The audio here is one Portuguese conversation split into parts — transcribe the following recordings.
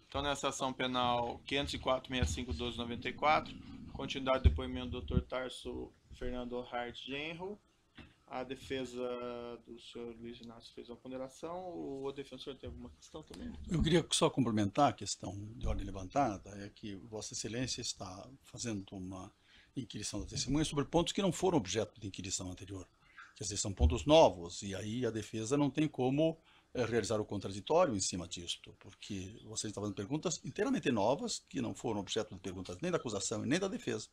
Então, nessa ação penal 504.65.12.94, continuidade do depoimento do Dr. Tarso Fernando Hart Genro, a defesa do senhor Luiz Inácio fez uma ponderação. O defensor tem alguma questão também? Eu queria só complementar a questão de ordem levantada, é que Vossa Excelência está fazendo uma inquirição da testemunha sobre pontos que não foram objeto de inquirição anterior. Quer dizer, são pontos novos, e aí a defesa não tem como realizar o contraditório em cima disto, porque você está fazendo perguntas inteiramente novas, que não foram objeto de perguntas nem da acusação e nem da defesa.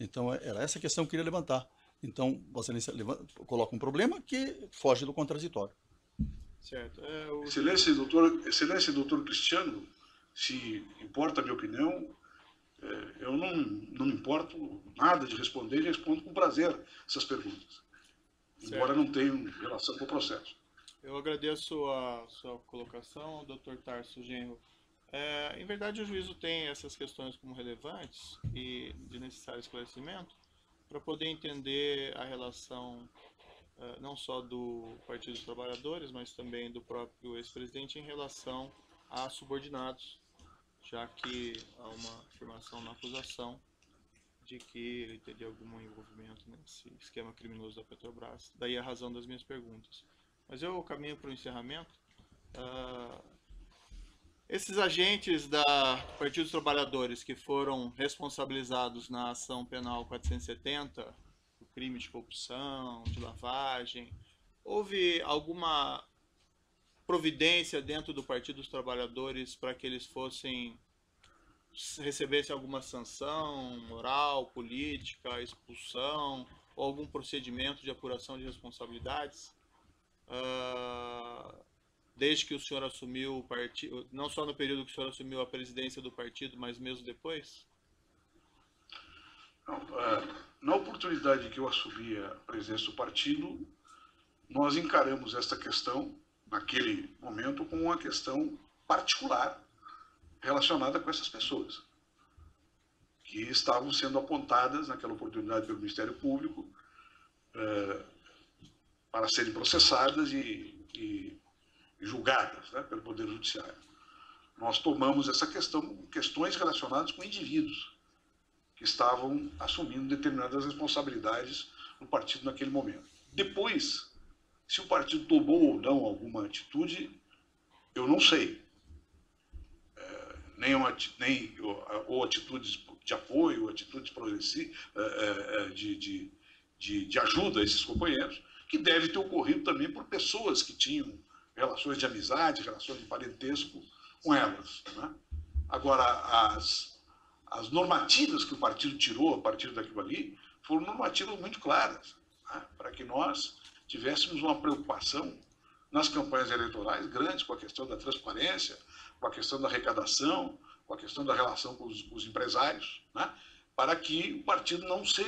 Então, era essa questão que eu queria levantar. Então, Vossa Excelência coloca um problema que foge do contraditório. Certo. Excelência, doutor Cristiano, se importa a minha opinião, eu não me importo nada de responder e respondo com prazer essas perguntas, embora não tenham relação com o processo. Eu agradeço a sua colocação, Dr. Tarso Genro. Em verdade, o juízo tem essas questões como relevantes e de necessário esclarecimento para poder entender a relação não só do Partido dos Trabalhadores, mas também do próprio ex-presidente em relação a subordinados, já que há uma afirmação na acusação de que ele teria algum envolvimento nesse esquema criminoso da Petrobras. Daí a razão das minhas perguntas. Mas eu caminho para o encerramento. Esses agentes do Partido dos Trabalhadores que foram responsabilizados na ação penal 470, por crime de corrupção, de lavagem, houve alguma providência dentro do Partido dos Trabalhadores para que eles recebessem alguma sanção moral, política, expulsão, ou algum procedimento de apuração de responsabilidades? Desde que o senhor assumiu o partido, não só no período que o senhor assumiu a presidência do partido, mas mesmo depois? Não, na oportunidade que eu assumi a presidência do partido, nós encaramos esta questão, naquele momento, como uma questão particular relacionada com essas pessoas, que estavam sendo apontadas naquela oportunidade pelo Ministério Público para serem processadas e julgadas, né, pelo Poder Judiciário. Nós tomamos essa questão, questões relacionadas com indivíduos que estavam assumindo determinadas responsabilidades no partido naquele momento. Depois, se o partido tomou ou não alguma atitude, eu não sei. Ou atitudes de apoio, ou atitudes de ajuda a esses companheiros, que deve ter ocorrido também por pessoas que tinham relações de amizade, relações de parentesco com elas, né? Agora, as normativas que o partido tirou a partir daquilo ali foram normativas muito claras, né? Para que nós tivéssemos uma preocupação nas campanhas eleitorais grandes com a questão da transparência, com a questão da arrecadação, com a questão da relação com os empresários, né? Para que o partido não se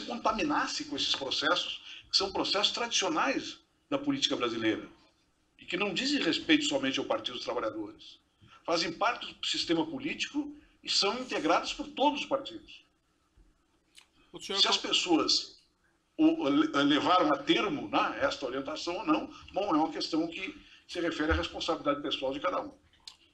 contaminasse com esses processos, que são processos tradicionais da política brasileira e que não dizem respeito somente ao Partido dos Trabalhadores. Fazem parte do sistema político e são integrados por todos os partidos. Se as pessoas levaram a termo, né, esta orientação ou não, bom, é uma questão que se refere à responsabilidade pessoal de cada um.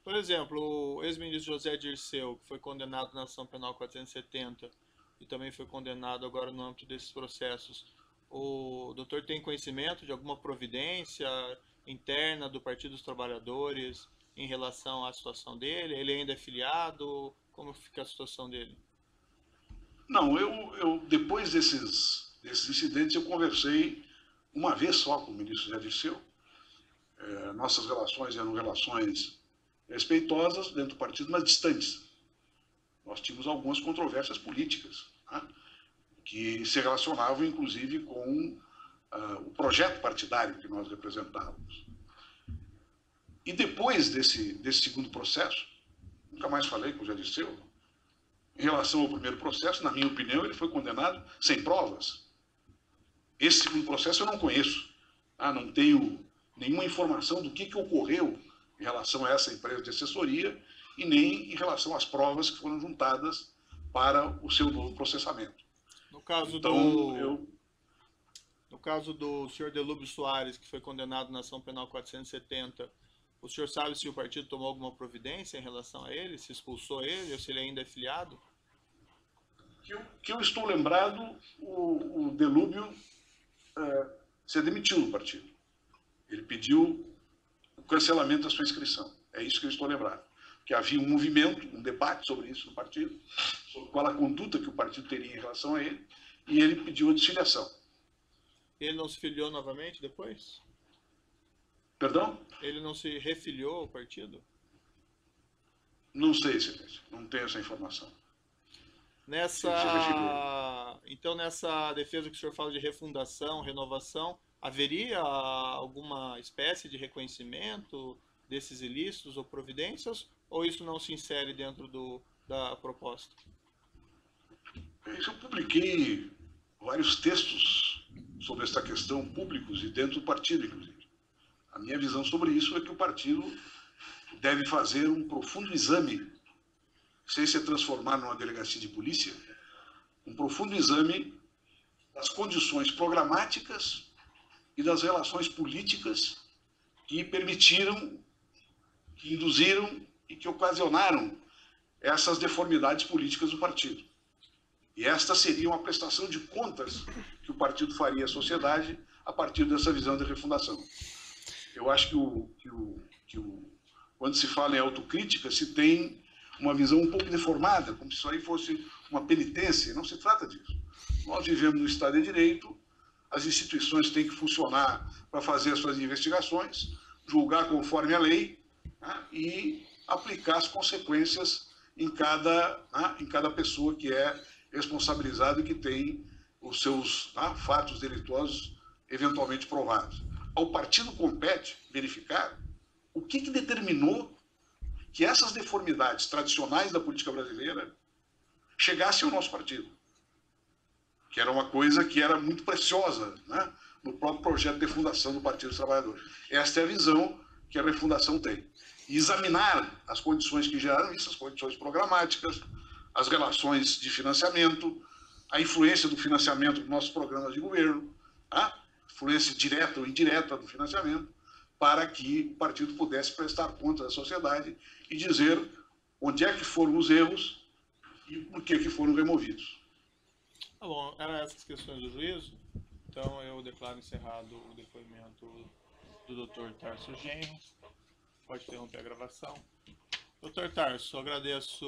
Por exemplo, o ex-ministro José Dirceu, que foi condenado na ação penal 470 e também foi condenado agora no âmbito desses processos, o doutor tem conhecimento de alguma providência interna do Partido dos Trabalhadores em relação à situação dele? Ele ainda é filiado? Como fica a situação dele? Não, eu depois desses incidentes eu conversei uma vez só com o ministro José Dirceu. Nossas relações eram relações respeitosas dentro do partido, mas distantes. Nós tínhamos algumas controvérsias políticas, né, que se relacionavam, inclusive, com o projeto partidário que nós representávamos. E depois desse segundo processo, nunca mais falei com o José Dirceu. Em relação ao primeiro processo, na minha opinião, ele foi condenado sem provas. Esse segundo processo eu não conheço. Não tenho nenhuma informação do que ocorreu em relação a essa empresa de assessoria e nem em relação às provas que foram juntadas para o seu novo processamento. No caso do senhor Delúbio Soares, que foi condenado na ação penal 470 O senhor sabe se o partido tomou alguma providência em relação a ele, se expulsou ele, ou se ele ainda é filiado? Que eu estou lembrado, o Delúbio se demitiu do partido. Ele pediu o cancelamento da sua inscrição. É isso que eu estou lembrado. Que havia um movimento, um debate sobre isso no partido, sobre qual a conduta que o partido teria em relação a ele, e ele pediu a desfiliação. Ele não se filiou novamente depois? Perdão? Ele não se refiliou ao partido? Não sei, excelência. Não tenho essa informação. Então, nessa defesa que o senhor fala de refundação, renovação, haveria alguma espécie de reconhecimento desses ilícitos ou providências, ou isso não se insere dentro da proposta? Eu publiquei vários textos sobre esta questão, públicos e dentro do partido, inclusive. A minha visão sobre isso é que o partido deve fazer um profundo exame, sem se transformar numa delegacia de polícia, um profundo exame das condições programáticas e das relações políticas que permitiram, que induziram e que ocasionaram essas deformidades políticas do partido. E esta seria uma prestação de contas que o partido faria à sociedade a partir dessa visão de refundação. Eu acho que quando se fala em autocrítica, se tem uma visão um pouco deformada, como se isso aí fosse uma penitência. Não se trata disso. Nós vivemos no Estado de Direito, as instituições têm que funcionar para fazer as suas investigações, julgar conforme a lei, né, e aplicar as consequências em cada pessoa que é responsabilizada e que tem os seus fatos delituosos eventualmente provados. Ao partido compete verificar o que determinou que essas deformidades tradicionais da política brasileira chegassem ao nosso partido, que era uma coisa que era muito preciosa, né, no próprio projeto de fundação do Partido dos Trabalhadores. Esta é a visão que a refundação tem. E examinar as condições que geraram isso, as condições programáticas, as relações de financiamento, a influência do financiamento dos nossos programas de governo, a influência direta ou indireta do financiamento, para que o partido pudesse prestar conta da sociedade e dizer onde é que foram os erros e por que foram removidos. Tá bom, eram essas questões do juízo. Então eu declaro encerrado o depoimento do Dr. Tarso Genro. Pode interromper a gravação. Dr. Tarso, agradeço